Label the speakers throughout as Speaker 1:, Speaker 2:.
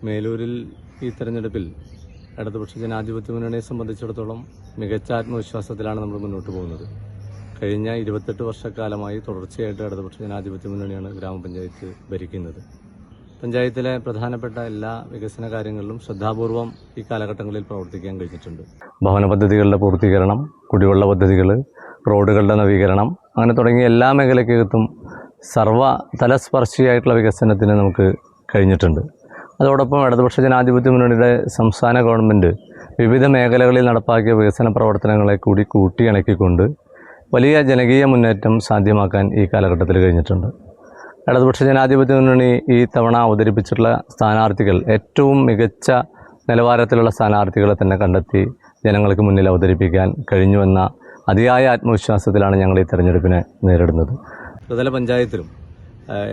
Speaker 1: മേലൂരിൽ ഈ തെരഞ്ഞെടുപ്പിൽ ഇടതുപക്ഷ ജനാധിപത്യ മുന്നണിയെ സംബന്ധിച്ചിടത്തോളം മികച്ച ആത്മവിശ്വാസത്തിലാണ് നമ്മൾ മുന്നോട്ട് പോകുന്നത്. കഴിഞ്ഞ 28 വർഷക്കാലമായി തുടർച്ചയായിട്ട് ഇടതുപക്ഷ ജനാധിപത്യ മുന്നണിയാണ് ഗ്രാമപഞ്ചായത്ത് ഭരിക്കുന്നത്. പഞ്ചായത്തിലെ പ്രധാനപ്പെട്ട എല്ലാ വികസന കാര്യങ്ങളിലും ശ്രദ്ധാപൂർവം ഈ കാലഘട്ടങ്ങളിൽ പ്രവർത്തിക്കാൻ കഴിഞ്ഞിട്ടുണ്ട്. ഭവന പദ്ധതികളുടെ പൂർത്തീകരണം, കുടിവെള്ള പദ്ധതികൾ, റോഡുകളുടെ നവീകരണം, അങ്ങനെ തുടങ്ങിയ എല്ലാ മേഖലയ്ക്കകത്തും തലസ്പർശിയായിട്ടുള്ള വികസനത്തിന് നമുക്ക് കഴിഞ്ഞിട്ടുണ്ട്. അതോടൊപ്പം ഇടതുപക്ഷ ജനാധിപത്യ മുന്നണിയുടെ സംസ്ഥാന ഗവൺമെൻറ് വിവിധ മേഖലകളിൽ നടപ്പാക്കിയ വികസന പ്രവർത്തനങ്ങളെ കൂടി കൂട്ടിയിണക്കിക്കൊണ്ട് വലിയ ജനകീയ മുന്നേറ്റം സാധ്യമാക്കാൻ ഈ കാലഘട്ടത്തിൽ കഴിഞ്ഞിട്ടുണ്ട്. ഇടതുപക്ഷ ജനാധിപത്യ മുന്നണി ഈ തവണ അവതരിപ്പിച്ചിട്ടുള്ള സ്ഥാനാർത്ഥികൾ ഏറ്റവും മികച്ച നിലവാരത്തിലുള്ള സ്ഥാനാർത്ഥികളെ തന്നെ കണ്ടെത്തി ജനങ്ങൾക്ക് മുന്നിൽ അവതരിപ്പിക്കാൻ കഴിഞ്ഞുവെന്ന അതിയായ ആത്മവിശ്വാസത്തിലാണ് ഞങ്ങൾ ഈ തെരഞ്ഞെടുപ്പിനെ നേരിടുന്നത്. ത്രിതല പഞ്ചായത്തിലും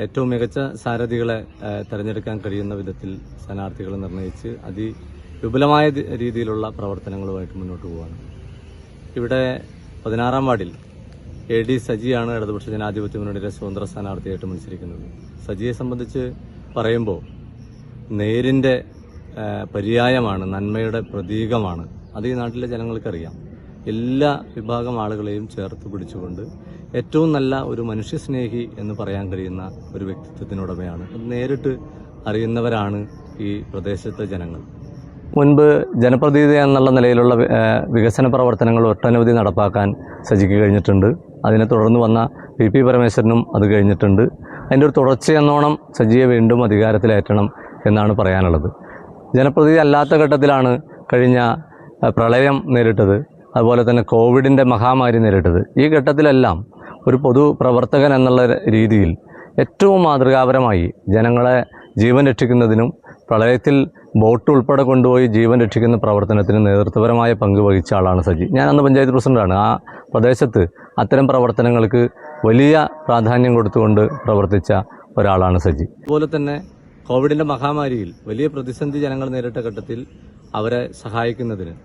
Speaker 1: ഏറ്റവും മികച്ച സാരഥികളെ തിരഞ്ഞെടുക്കാൻ കഴിയുന്ന വിധത്തിൽ സ്ഥാനാർത്ഥികളെ നിർണ്ണയിച്ച് അതിവിപുലമായ രീതിയിലുള്ള പ്രവർത്തനങ്ങളുമായിട്ട് മുന്നോട്ട് പോവുകയാണ്. ഇവിടെ 16-ാം വാർഡിൽ AD സജിയാണ് ഇടതുപക്ഷ ജനാധിപത്യ മുന്നണിയുടെ സ്വതന്ത്ര സ്ഥാനാർത്ഥിയായിട്ട് മത്സരിക്കുന്നത്. സജിയെ സംബന്ധിച്ച് പറയുമ്പോൾ നേരിൻ്റെ പര്യായമാണ്, നന്മയുടെ പ്രതീകമാണ്. അത് ഈ നാട്ടിലെ ജനങ്ങൾക്കറിയാം. എല്ലാ വിഭാഗം ആളുകളെയും ചേർത്ത് പിടിച്ചുകൊണ്ട് ഏറ്റവും നല്ല ഒരു മനുഷ്യസ്നേഹി എന്ന് പറയാൻ കഴിയുന്ന ഒരു വ്യക്തിത്വത്തിനുടമയാണ്. അത് നേരിട്ട് അറിയുന്നവരാണ് ഈ പ്രദേശത്തെ ജനങ്ങൾ. മുൻപ് ജനപ്രതിനിധി എന്നുള്ള നിലയിലുള്ള വികസന പ്രവർത്തനങ്ങൾ ഒട്ടനവധി നടപ്പാക്കാൻ സജിക്ക് കഴിഞ്ഞിട്ടുണ്ട്. അതിനെ തുടർന്ന് വന്ന PP പരമേശ്വരനും അത് കഴിഞ്ഞിട്ടുണ്ട്. അതിൻ്റെ ഒരു തുടർച്ചയെന്നോണം സജിയെ വീണ്ടും അധികാരത്തിലേറ്റണം എന്നാണ് പറയാനുള്ളത്. ജനപ്രതിനിധി അല്ലാത്ത ഘട്ടത്തിലാണ് കഴിഞ്ഞ പ്രളയം നേരിട്ടത്, അതുപോലെ തന്നെ കോവിഡിൻ്റെ മഹാമാരി നേരിട്ടത്. ഈ ഘട്ടത്തിലെല്ലാം ഒരു പൊതുപ്രവർത്തകൻ എന്നുള്ള രീതിയിൽ ഏറ്റവും മാതൃകാപരമായി ജനങ്ങളെ ജീവൻ രക്ഷിക്കുന്നതിനും പ്രളയത്തിൽ ബോട്ട് ഉൾപ്പെടെ കൊണ്ടുപോയി ജീവൻ രക്ഷിക്കുന്ന പ്രവർത്തനത്തിന് നേതൃത്വപരമായ പങ്ക് വഹിച്ച ആളാണ് സജി. ഞാൻ അന്ന് പഞ്ചായത്ത് പ്രസിഡന്റാണ്. ആ പ്രദേശത്ത് അത്തരം പ്രവർത്തനങ്ങൾക്ക് വലിയ പ്രാധാന്യം കൊടുത്തുകൊണ്ട് പ്രവർത്തിച്ച ഒരാളാണ് സജി. അതുപോലെ തന്നെ കോവിഡിൻ്റെ മഹാമാരിയിൽ വലിയ പ്രതിസന്ധി ജനങ്ങൾ നേരിട്ട ഘട്ടത്തിൽ അവരെ സഹായിക്കുന്നതിന്,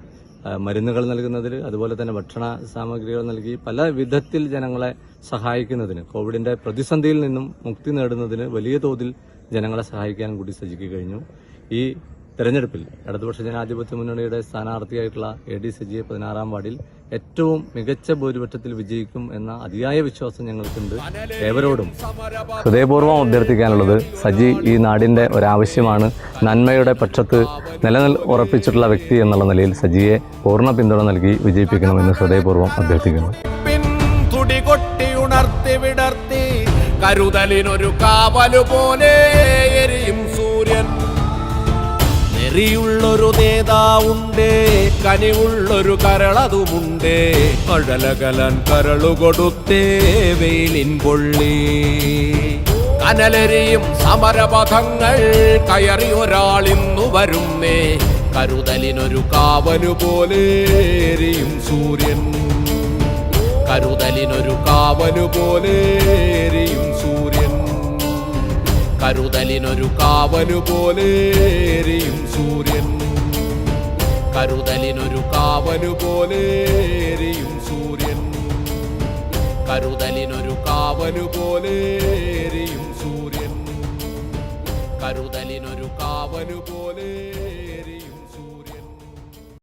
Speaker 1: മരുന്നുകൾ നൽകുന്നതിൽ, അതുപോലെ തന്നെ ഭക്ഷണ സാമഗ്രികൾ നൽകി പല വിധത്തിൽ ജനങ്ങളെ സഹായിക്കുന്നതിന്, കോവിഡിൻ്റെ പ്രതിസന്ധിയിൽ നിന്നും മുക്തി നേടുന്നതിന് വലിയ തോതിൽ ജനങ്ങളെ സഹായിക്കാൻ കൂടി സജിക്ക് കഴിഞ്ഞു. ഈ തെരഞ്ഞെടുപ്പിൽ ഇടതുപക്ഷ ജനാധിപത്യ മുന്നണിയുടെ സ്ഥാനാർത്ഥിയായിട്ടുള്ള AD സജിയെ 16-ാം വാർഡിൽ ഏറ്റവും മികച്ച ഭൂരിപക്ഷത്തിൽ വിജയിക്കും എന്ന അതിയായ വിശ്വാസം ഞങ്ങൾക്കുണ്ട്. ഏവരോടും ഹൃദയപൂർവ്വം അഭ്യർത്ഥിക്കാനുള്ളത്, സജി ഈ നാടിൻ്റെ ഒരാവശ്യമാണ്. നന്മയുടെ പക്ഷത്ത് ഉറപ്പിച്ചിട്ടുള്ള വ്യക്തി എന്നുള്ള നിലയിൽ സജിയെ പൂർണ്ണ പിന്തുണ നൽകി വിജയിപ്പിക്കണമെന്ന് ഹൃദയപൂർവ്വം അഭ്യർത്ഥിക്കുന്നു.
Speaker 2: കരുതലിനൊരു കാവലു പോലെ എരിയും സൂര്യൻ. നെറിയുള്ളൊരു നേതാവുണ്ടേ, കനിവുള്ളൊരു കരളതുമുണ്ടേ. അഴലകലൻ കരളുകൊടുത്തേ വെയിലിൻ പൊള്ളി. കനലെരിയും സമരപഥങ്ങൾ കയറി ഒരാളിന്നു വരുന്നേ. കരുതലിനൊരു കാവലു പോലെ എരിയും സൂര്യൻ. കരുതലിനൊരു കാവലു പോലെ എരിയും സൂര്യൻ. കരുതലിനൊരു കാവലു പോലെ എരിയും സൂര്യൻ. കരുതലിനൊരു കാവലു പോലെ എരിയും സൂര്യൻ. കരുതലിനൊരു കാവലു പോലെ എരിയും സൂര്യൻ. കരുതലിനൊരു കാവലു പോലെ